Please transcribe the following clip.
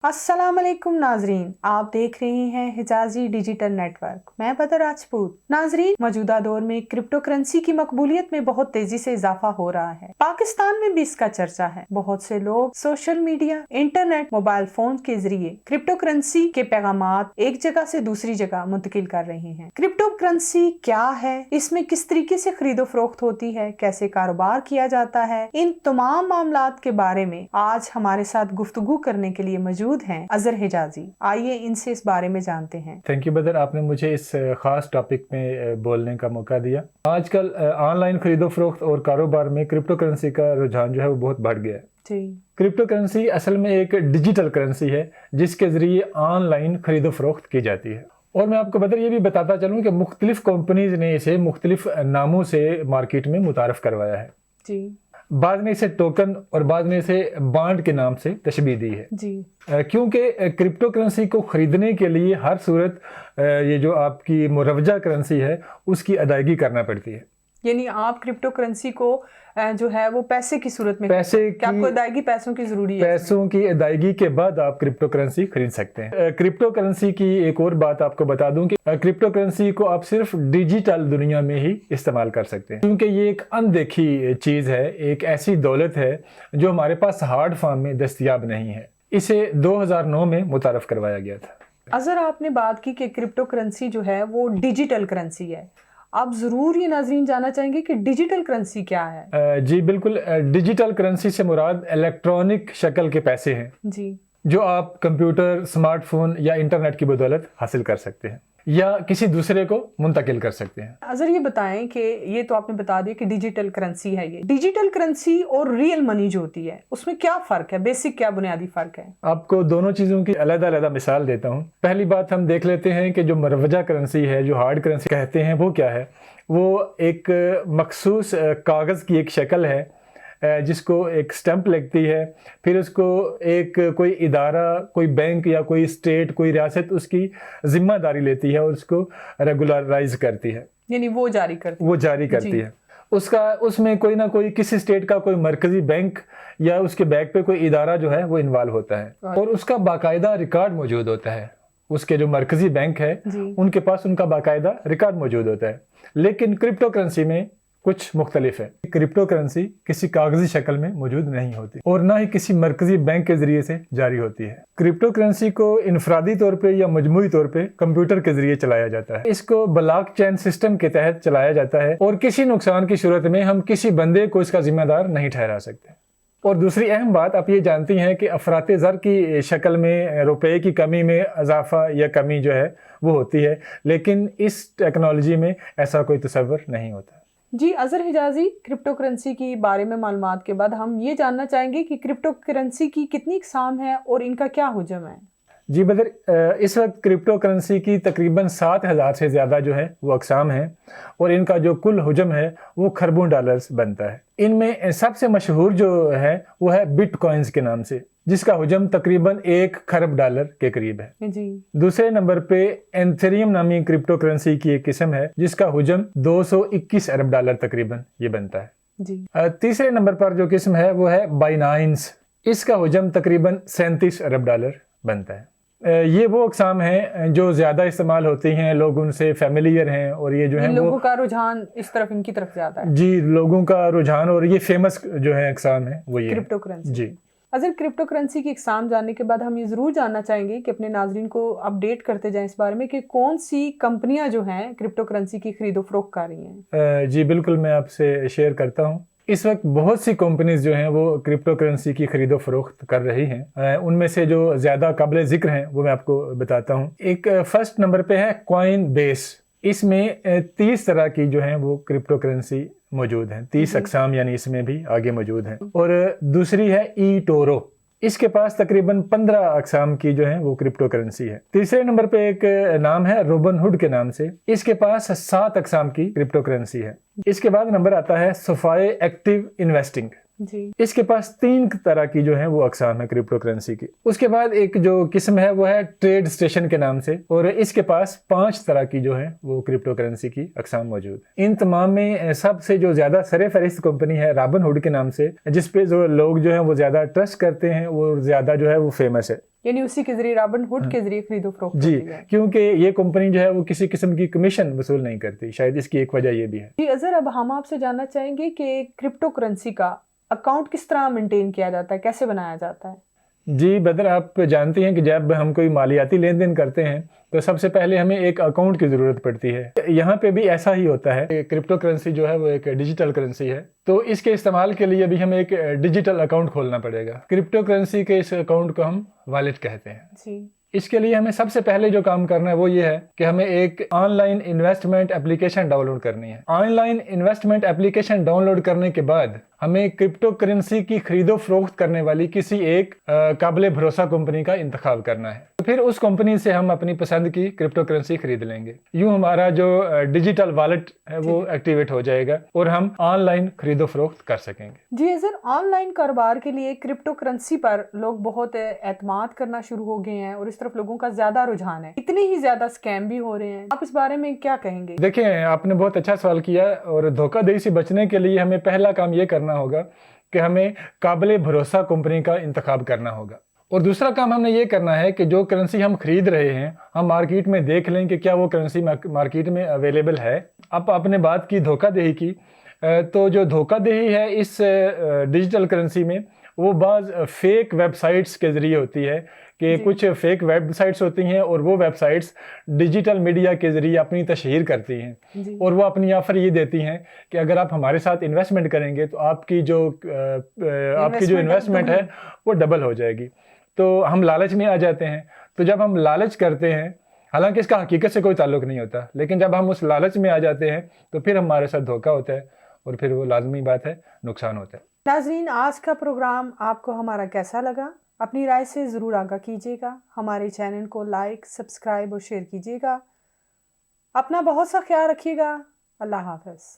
अस्सलाम वालेकुम नाजरीन, आप देख रहे हैं हिजाजी डिजिटल नेटवर्क। मैं बदर राजपूत। नाजरीन, मौजूदा दौर में क्रिप्टो करेंसी की मकबूलियत में बहुत तेजी से इजाफा हो रहा है। पाकिस्तान में भी इसका चर्चा है। बहुत से लोग social media, internet, mobile phone के जरिए क्रिप्टो करेंसी के पैगामात एक जगह से दूसरी जगह मुंतकिल कर रहे हैं। क्रिप्टो करेंसी क्या है, इसमें किस तरीके से खरीदो फरोख्त होती है, कैसे कारोबार किया जाता है, इन तमाम मामलात के बारे में आज हमारे साथ गुफ्तगू करने के लिए मौजूद हैं अजहर हिजाजी। आइए इनसे इस बारे में जानते हैं। थैंक यू बदर, आपने मुझे इस खास टॉपिक में बोलने का मौका दिया। आजकल ऑनलाइन खरीदो फरोख्त और कारोबार में क्रिप्टो करेंसी का रुझान जो है वो बहुत बढ़ गया है। जी। क्रिप्टो करेंसी असल में एक डिजिटल करेंसी है जिसके जरिए ऑनलाइन खरीदो फरोख्त की जाती है। और मैं आपको बदर ये भी बताता चलूँ कि मुख्तलिफ कंपनीज ने इसे मुख्तलिफ नामों से मार्केट में मुतारफ करवाया है। जी। बाद ने इसे टोकन और बाद ने इसे बॉन्ड के नाम से तशबीह दी है। जी। क्योंकि क्रिप्टो करेंसी को खरीदने के लिए हर सूरत ये जो आपकी मुरवजा करेंसी है उसकी अदायगी करना पड़ती है। यानी आप क्रिप्टो करेंसी को जो है वो पैसे की सूरत में आपको अदायगी पैसों की जरूरी है। पैसों की अदायगी के बाद आप क्रिप्टो करेंसी खरीद सकते हैं। क्रिप्टो करेंसी की एक और बात आपको बता दूं कि क्रिप्टो करेंसी को आप सिर्फ डिजिटल दुनिया में ही इस्तेमाल कर सकते हैं, क्योंकि ये एक अनदेखी चीज है, एक ऐसी दौलत है जो हमारे पास हार्ड फॉर्म में दस्तयाब नहीं है। इसे 2009 में मुतारफ करवाया गया था। अजहर, आपने बात की कि क्रिप्टो करेंसी जो है वो डिजिटल करेंसी है। आप जरूर ये नाजरीन जानना चाहेंगे कि डिजिटल करेंसी क्या है। जी बिल्कुल, डिजिटल करेंसी से मुराद इलेक्ट्रॉनिक शक्ल के पैसे हैं जी, जो आप कंप्यूटर, स्मार्टफोन या इंटरनेट की बदौलत हासिल कर सकते हैं या किसी दूसरे को मुंतकिल कर सकते हैं। अजहर, ये बताएं कि ये तो आपने बता दिया कि डिजिटल करेंसी है। ये डिजिटल करेंसी और रियल मनी जो होती है उसमें क्या फर्क है, बेसिक क्या बुनियादी फर्क है? आपको दोनों चीजों की अलग-अलग मिसाल देता हूँ। पहली बात हम देख लेते हैं कि जो मुरवजा करेंसी है, जो हार्ड करेंसी कहते हैं, वो क्या है। वो एक मखसूस कागज की एक शक्ल है जिसको एक स्टैंप लगती है, फिर उसको एक कोई इदारा, कोई बैंक या कोई स्टेट, कोई रियासत उसकी जिम्मेदारी लेती है और उसको रेगुलराइज करती है, यानी वो जारी करती है। उसमें कोई ना कोई किसी स्टेट का कोई मरकजी बैंक या उसके बैक पे कोई इदारा जो है वो इन्वॉल्व होता है और उसका बाकायदा रिकॉर्ड मौजूद होता है। उसके जो मरकजी बैंक है उनके पास उनका बाकायदा रिकॉर्ड मौजूद होता है। लेकिन क्रिप्टो करेंसी में कुछ मुख्तलिफ है। क्रिप्टो करेंसी किसी कागजी शक्ल में मौजूद नहीं होती और ना ही किसी मरकजी बैंक के जरिए से जारी होती है। क्रिप्टो करेंसी को इनफरादी तौर पे या मजमूई तौर पे कंप्यूटर के जरिए चलाया जाता है। इसको ब्लॉकचेन सिस्टम के तहत चलाया जाता है और किसी नुकसान की सूरत में हम किसी बंदे को इसका जिम्मेदार नहीं ठहरा सकते। और दूसरी अहम बात आप ये जानती हैं कि अफराते ज़र की शक्ल में रुपए की कमी में इजाफा या कमी जो है वो होती है, लेकिन इस टेक्नोलॉजी में ऐसा कोई तसव्वुर नहीं होता। जी अजहर हिजाजी, क्रिप्टो करेंसी के बारे में मालूमात के बाद हम ये जानना चाहेंगे कि क्रिप्टो करेंसी की कितनी अक़साम है और इनका क्या हुजम है? जी बदर, इस वक्त क्रिप्टो करेंसी की तकरीबन 7,000 से ज़्यादा जो है वो अक़साम हैं और इनका जो कुल हुजम है वो खरबों डॉलर्स बनता है। इनमें सबसे मशहूर जो है वो है बिटकॉइंस के नाम से, जिसका हुजम तकरीबन 1 खरब डॉलर के करीब है जी। दूसरे नंबर पे एंथेरियम नामी क्रिप्टो करेंसी की एक किस्म है जिसका हुजम 221 अरब डॉलर तकरीबन ये बनता है जी। तीसरे नंबर पर जो किस्म है वो है बाइनांस, इसका हुजम तकरीबन 37 अरब डॉलर बनता है। ये वो अक़साम हैं जो ज़्यादा इस्तेमाल होती हैं, लोग उनसे फेमिलियर हैं और ये जो है लोगों का रुझान इस तरफ, इनकी तरफ ज़्यादा है जी। लोगों का रुझान और ये फेमस जो है अक़साम है वो ये क्रिप्टो करेंसी जी। अजहर, क्रिप्टो करेंसी की अक़साम जानने के बाद हम ये ज़रूर जानना चाहेंगे कि अपने नाज़रीन को अपडेट करते जाएं इस बारे में कि कौन सी कंपनियां जो हैं क्रिप्टो करेंसी की खरीदो फरोख्त कर रही हैं। जी बिल्कुल, मैं आपसे शेयर करता हूँ। इस वक्त बहुत सी कंपनीज जो हैं वो क्रिप्टो करेंसी की खरीदो फरोख्त कर रही हैं। उनमें से जो ज़्यादा काबिल ज़िक्र हैं वो मैं आपको बताता हूँ। एक फर्स्ट नंबर पे है कॉइन बेस। इसमें 30 तरह की जो है वो क्रिप्टो करेंसी मौजूद हैं, 30 अक़साम यानी इसमें भी आगे मौजूद हैं। और दूसरी है ई टोरो, इसके पास तकरीबन 15 अक़साम की जो है वो क्रिप्टो करेंसी है। तीसरे नंबर पे एक नाम है रोबनहुड के नाम से, इसके पास 7 अक़साम की क्रिप्टो करेंसी है। इसके बाद नंबर आता है सोफाई एक्टिव इन्वेस्टिंग, जी। इसके पास 3 तरह की जो है वो अकसाम है क्रिप्टो करेंसी की। उसके बाद एक जो किस्म है वो है ट्रेड स्टेशन के नाम से, और इसके पास 5 तरह की जो है वो क्रिप्टो करेंसी की अकसाम मौजूद है। इन तमाम में सबसे जो ज्यादा सरे-फहरिस्त कंपनी है रॉबिनहुड के नाम से, जिसपे जो लोग जो है वो ज्यादा ट्रस्ट करते हैं, वो ज्यादा जो है वो फेमस है। यानी उसी के जरिए रॉबिनहुड के जरिए खरीदो फरोख्त जी, होती है। क्योंकि ये कंपनी जो है वो किसी किस्म की कमीशन वसूल नहीं करती, शायद इसकी एक वजह ये भी है। जी अजहर, अब हम आपसे जानना चाहेंगे कि क्रिप्टो करेंसी का अकाउंट किस तरह मेंटेन किया जाता है, कैसे बनाया जाता है? जी बदर, आप जानती हैं कि जब हम कोई मालियाती लेन देन करते हैं तो सबसे पहले हमें एक अकाउंट की ज़रूरत पड़ती है। यहाँ पे भी ऐसा ही होता है। क्रिप्टो करेंसी जो है वो एक डिजिटल करेंसी है, तो इसके इस्तेमाल के लिए भी हमें एक डिजिटल अकाउंट खोलना पड़ेगा। क्रिप्टो करेंसी के इस अकाउंट को हम वॉलेट कहते हैं। जी। इसके लिए हमें सबसे पहले जो काम करना है वो ये है कि हमें एक ऑनलाइन इन्वेस्टमेंट एप्लीकेशन डाउनलोड करनी है। ऑनलाइन इन्वेस्टमेंट एप्लीकेशन डाउनलोड करने के बाद हमें क्रिप्टो करेंसी की खरीदो फरोख्त करने वाली किसी एक काबिल भरोसा कंपनी का इंतखाब करना है। तो फिर उस कंपनी से हम अपनी पसंद की क्रिप्टो करेंसी खरीद लेंगे। यूं हमारा जो डिजिटल वॉलेट है वो एक्टिवेट हो जाएगा और हम ऑनलाइन खरीदो फरोख्त कर सकेंगे। जी अजहर, ऑनलाइन कारोबार के लिए क्रिप्टो करेंसी पर लोग बहुत एतमाद करना शुरू हो गए हैं और इस तरफ लोगों का ज्यादा रुझान है। इतने ही ज्यादा स्कैम भी हो रहे हैं, आप इस बारे में क्या कहेंगे? देखिए, आपने बहुत अच्छा सवाल किया, और धोखाधड़ी से बचने के लिए हमें पहला काम ये करना होगा कि हमें काबिल भरोसा कंपनी का इंतखाब करना होगा। और दूसरा काम हमने ये करना है कि जो करेंसी हम खरीद रहे हैं, हम मार्केट में देख लें कि क्या वो करेंसी मार्केट में अवेलेबल है। अब आपने बात की धोखाधड़ी की, तो जो धोखाधड़ी है इस डिजिटल करेंसी में वो बाज़ फेक वेबसाइट्स के ज़रिए होती है कि कुछ फेक वेबसाइट्स होती हैं और वो वेबसाइट्स डिजिटल मीडिया के ज़रिए अपनी तशहीर करती हैं और वो अपनी ऑफ़र ये देती हैं कि अगर आप हमारे साथ इन्वेस्टमेंट करेंगे तो आपकी जो इन्वेस्टमेंट है वो डबल हो जाएगी। तो हम लालच में आ जाते हैं। तो जब हम लालच करते हैं, हालांकि इसका हकीकत से कोई ताल्लुक नहीं होता, लेकिन जब हम उस लालच में आ जाते हैं तो फिर हमारे साथ धोखा होता है और फिर वो लाजमी बात है, नुकसान होता है। नाज़रीन, आज का प्रोग्राम आपको हमारा कैसा लगा? अपनी राय से ज़रूर आगाह कीजिएगा। हमारे चैनल को लाइक, सब्सक्राइब और शेयर कीजिएगा। अपना बहुत सा ख्याल रखिएगा। अल्लाह हाफ़िज़।